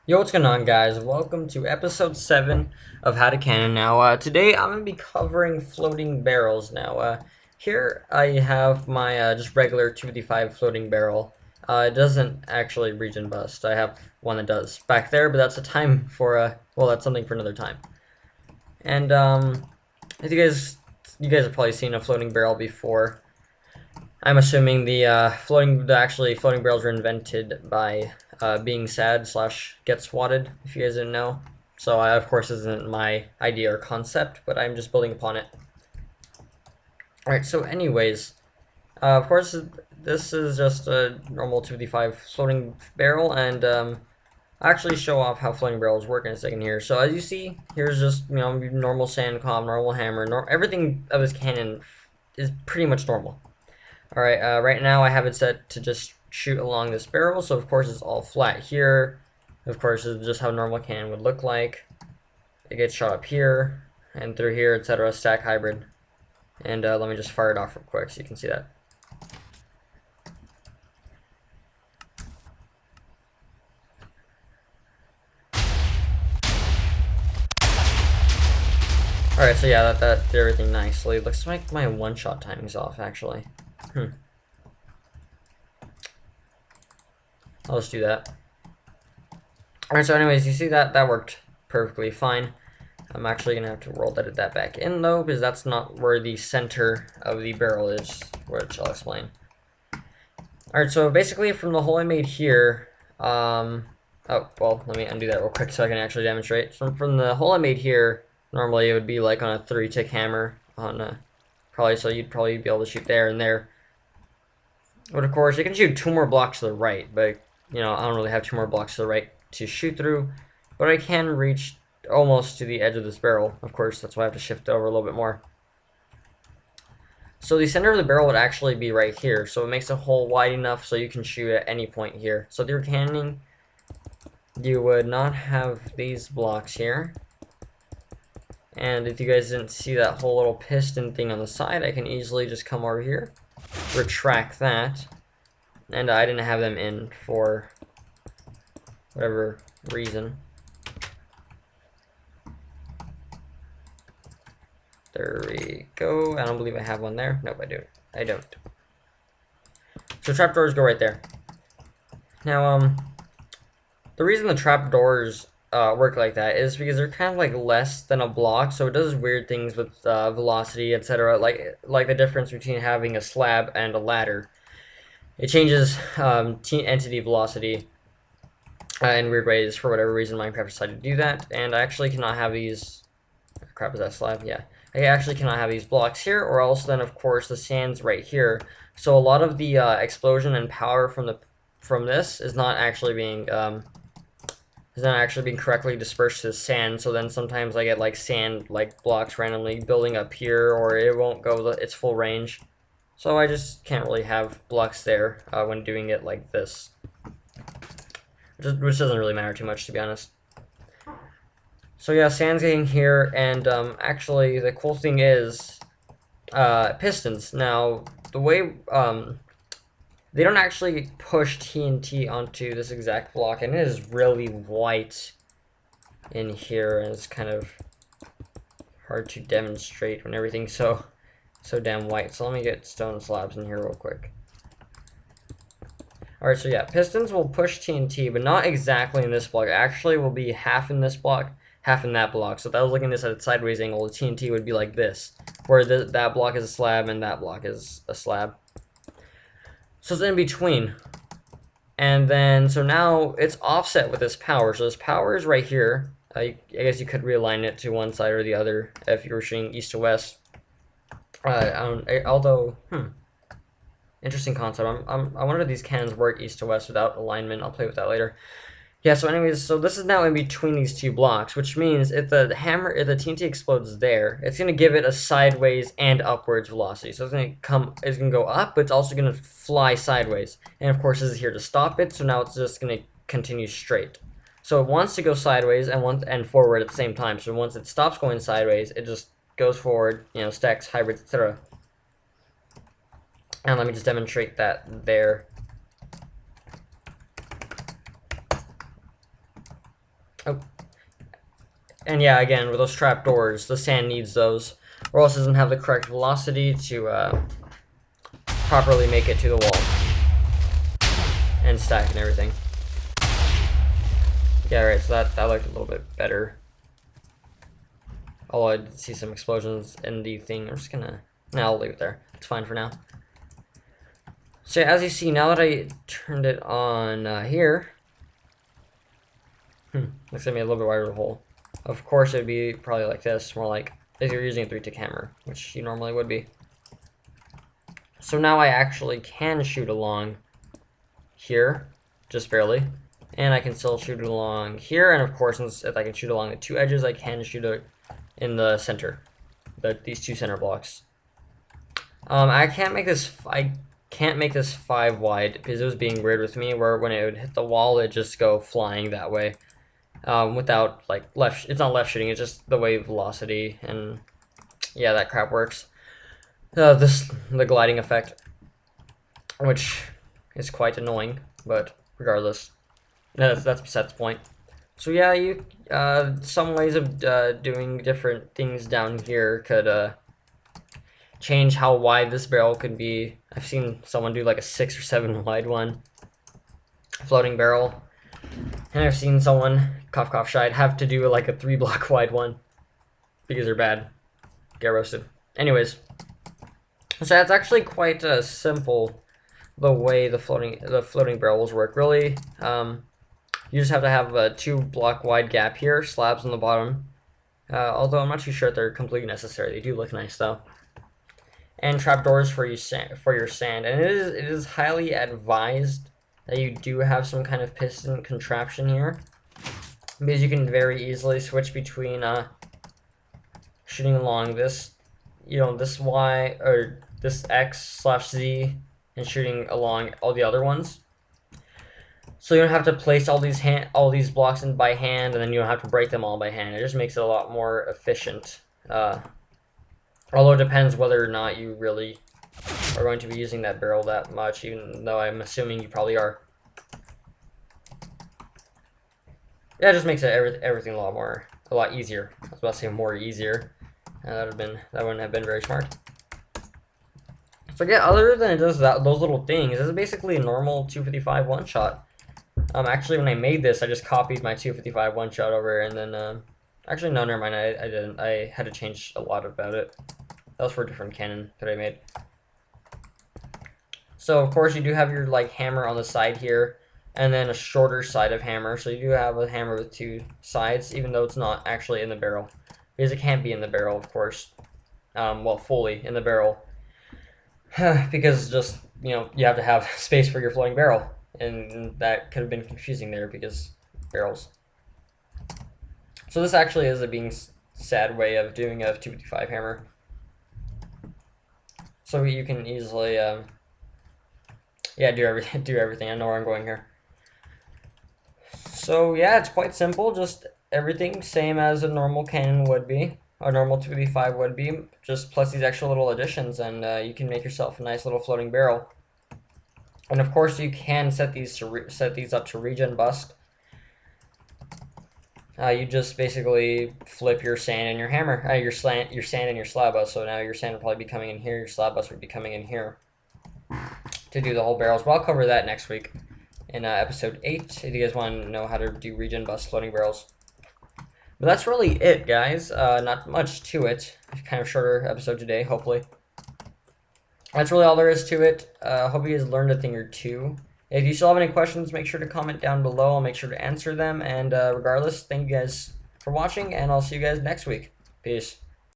Yo, what's going on, guys? Welcome to episode 7 of How to Cannon. Now, today I'm going to be covering floating barrels. Now, here I have my just regular 255 floating barrel. It doesn't actually regen bust. I have one that does back there, but that's a time for, well, that's something for another time. And, if you guys have probably seen a floating barrel before. I'm assuming the actually floating barrels were invented by being sad slash get swatted, if you guys didn't know. So of course isn't my idea or concept, but I'm just building upon it. Alright, so anyways, of course this is just a normal 255 floating barrel, and I'll actually show off how floating barrels work in a second here. So as you see, here's just, normal sand cob, normal hammer, everything of this cannon is pretty much normal. Alright, right now I have it set to just shoot along this barrel, so of course it's all flat here. Of course, this is just how normal cannon would look like. It gets shot up here, and through here, etc. Stack hybrid. And let me just fire it off real quick so you can see that. Alright, so yeah, that did everything nicely. Looks like my one-shot timing's off, actually. I'll just do that. Alright, so anyways, you see that worked perfectly fine. I'm actually going to have to roll edit that back in, though, because that's not where the center of the barrel is, which I'll explain. Alright, so basically from the hole I made here, oh, well, let me undo that real quick so I can actually demonstrate. So from the hole I made here, normally it would be like on a 3-tick hammer, on a, so you'd probably be able to shoot there and there. But of course, you can shoot 2 more blocks to the right, but, I don't really have 2 more blocks to the right to shoot through, but I can reach almost to the edge of this barrel. Of course, that's why I have to shift over a little bit more. So the center of the barrel would actually be right here, so it makes the hole wide enough so you can shoot at any point here. So if you're cannoning, you would not have these blocks here. And if you guys didn't see that whole little piston thing on the side, I can easily just come over here, retract that, and I didn't have them in for whatever reason. There we go. I don't believe I have one there. Nope, I do. I don't. So trapdoors go right there. Now, the reason the trapdoors work like that is because they're kind of like less than a block, so it does weird things with velocity, etc. Like the difference between having a slab and a ladder. It changes entity velocity in weird ways. For whatever reason, Minecraft decided to do that, and I actually cannot have these. Crap, is that slab? Yeah. I actually cannot have these blocks here, or else then of course the sand's right here. So a lot of the explosion and power from this is not actually being correctly dispersed to the sand. So then sometimes I get like sand blocks randomly building up here, or it won't go its full range. So I just can't really have blocks there when doing it like this, which doesn't really matter too much, to be honest. So yeah, sand's getting here, and actually the cool thing is pistons. Now, the way they don't actually push TNT onto this exact block, and it is really white in here, and it's kind of hard to demonstrate when everything's so damn white. So let me get stone slabs in here real quick. Alright, so yeah, pistons will push TNT, but not exactly in this block. It actually will be half in this block, half in that block. So if I was looking at this at a sideways angle, the TNT would be like this, where that block is a slab and that block is a slab. So it's in between. And then, so now it's offset with this power. So this power is right here. I guess you could realign it to one side or the other if you were shooting east to west. Although, interesting concept. I wonder if these cannons work east to west without alignment. I'll play with that later. Yeah, so anyways, so this is now in between these 2 blocks, which means if the TNT explodes there, it's gonna give it a sideways and upwards velocity. So it's gonna go up, but it's also gonna fly sideways. And of course, this is here to stop it, so now it's just gonna continue straight. So it wants to go sideways and forward at the same time. So once it stops going sideways, it just goes forward, stacks, hybrids, etc. And let me just demonstrate that there. Oh, and yeah, again, with those trapdoors, the sand needs those, or else it doesn't have the correct velocity to properly make it to the wall and stack and everything. Yeah, right, so that looked a little bit better. Although I did see some explosions in the thing. I'm just gonna... No, I'll leave it there. It's fine for now. So as you see, now that I turned it on here... looks like me a little bit wider of a hole. Of course, it'd be probably like this, more like if you're using a 3-tick hammer, which you normally would be. So now I actually can shoot along here, just barely. And I can still shoot it along here, and of course, if I can shoot along the two edges, I can shoot it in the center, these two center blocks. I can't make this 5 wide because it was being weird with me, where when it would hit the wall, it'd just go flying that way, without like it's not left shooting, it's just the wave velocity, and yeah, that crap works. The gliding effect, which is quite annoying, but regardless. That's beside the point. So yeah, some ways of doing different things down here could change how wide this barrel could be. I've seen someone do like a 6 or 7 wide one, floating barrel, and I've seen someone, cough cough shite, have to do like a 3 block wide one because they're bad. Get roasted. Anyways, so that's actually quite simple the way the floating barrels work. Really, you just have to have a 2 block wide gap here, slabs on the bottom. Although I'm not too sure if they're completely necessary. They do look nice though. And trapdoors for your sand. And it is highly advised that you do have some kind of piston contraption here, because you can very easily switch between shooting along this, this Y or this X/Z, and shooting along all the other ones. So you don't have to place all these blocks in by hand, and then you don't have to break them all by hand. It just makes it a lot more efficient. Although it depends whether or not you really are going to be using that barrel that much, even though I'm assuming you probably are. Yeah, it just makes everything a lot easier. I was about to say more easier. That wouldn't have been very smart. So yeah, other than it does those little things, this is basically a normal 255 one-shot. Actually, when I made this, I just copied my 255 one-shot over, and then, actually, no, never mind, I didn't. I had to change a lot about it. That was for a different cannon that I made. So, of course, you do have your, like, hammer on the side here, and then a shorter side of hammer. So you do have a hammer with 2 sides, even though it's not actually in the barrel. Because it can't be in the barrel, of course. Well, fully in the barrel. Because just, you have to have space for your floating barrel. And that could have been confusing there because barrels. So this actually is a being sad way of doing a 255 hammer. So you can easily, do everything. I know where I'm going here. So yeah, it's quite simple. Just everything same as a normal cannon would be, a normal 255 would be, just plus these extra little additions, and you can make yourself a nice little floating barrel. And of course, you can set these up to regen bust. You just basically flip your sand and your hammer, your sand and your slab bust. So now your sand will probably be coming in here, your slab bust would be coming in here to do the whole barrels. But I'll cover that next week in episode 8 if you guys want to know how to do regen bust floating barrels. But that's really it, guys. Not much to it. Kind of shorter episode today, hopefully. That's really all there is to it. Hope you guys learned a thing or two. If you still have any questions, make sure to comment down below. I'll make sure to answer them. And regardless, thank you guys for watching, and I'll see you guys next week. Peace.